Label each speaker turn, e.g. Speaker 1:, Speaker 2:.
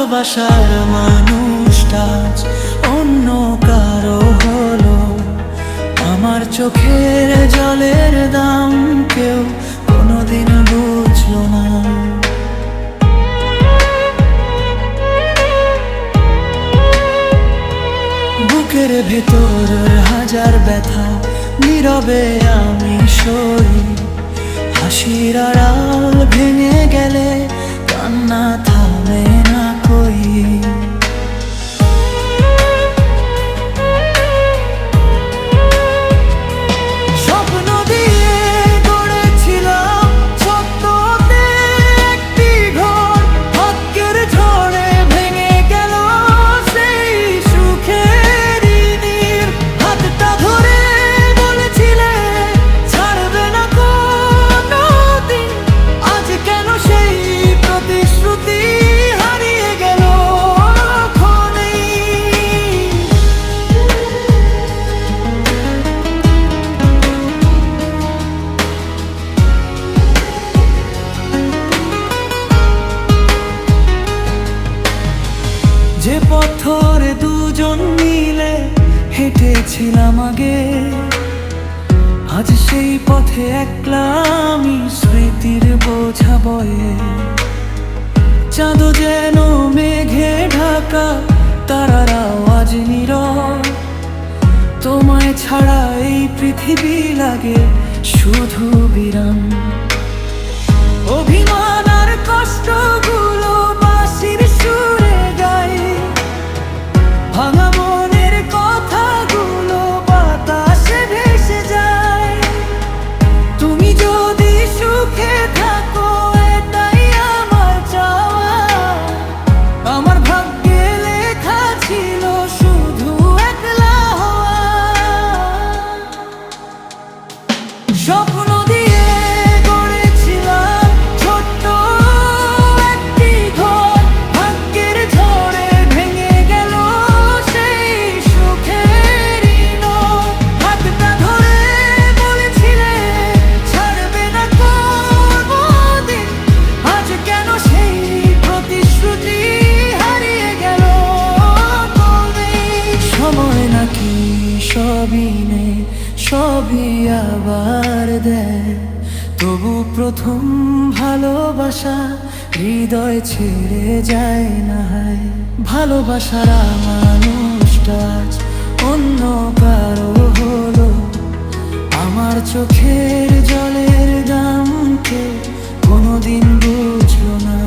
Speaker 1: ভালোবাসার মানুষটা অন্য কারো হলো। আমার চোখের জলের দাম কেউ কোনোদিন বুঝলো না। বুকের ভেতর হাজার ব্যথা নীরবে আমি সই। হাসির আড়াল ভেঙে গেলে কান্না থামে না কই। স্বপ্ন দিয়ে গড়েছিলাম ছোট্টতে একটি ঘর, ভাগ্যের ঝড়ে ভেঙে গেল সেই সুখের নীড়। হাতটা ধরে বলেছিলে ছাড়বে না কোনোদিন, আজ কেন সেই প্রতিশ্রুতি হারিয়ে গেল ক্ষণেই। যে পথ ধরে দুজন মিলে হেঁটেছিলাম আগে, আজ সেই পথে একলা আমি স্মৃতির বোঝা বয়ে। চাঁদ যেন মেঘে ঢাকা, তারারাও আজ নীরব। তোমায় ছাড়া এই পৃথিবী লাগে শুধু বিরাম। অভিমান আর কষ্টগুলো বাঁশির সুরে গাই, ভাঙা মনের কথাগুলো বাতাসে ভেসে যায়। তুমি যদি সুখে থাকো এটাই আমার চাওয়া, আমার ভাগ্যে লেখা ছিল শুধু একলা হওয়া। স্বপ্ন দিয়ে গড়েছিলাম ছোট্ট একটি ঘর, ভাগ্যের ঝড়ে ভেঙে গেল সেই সুখের নীড়। হাতটা ধরে বলেছিলে ছাড়বে না কোনোদিন, আজ কেন সেই প্রতিশ্রুতি হারিয়ে গেল কোনোদিন। সময় নাকি সবই নেই, সবই আবার দেয়, তবু প্রথম ভালোবাসা হৃদয় ছেড়ে যায় না। ভালোবাসার মানুষটা অন্য কারো হলো। আমার চোখের জলের দাম কেউ কোনোদিন বুঝলো না।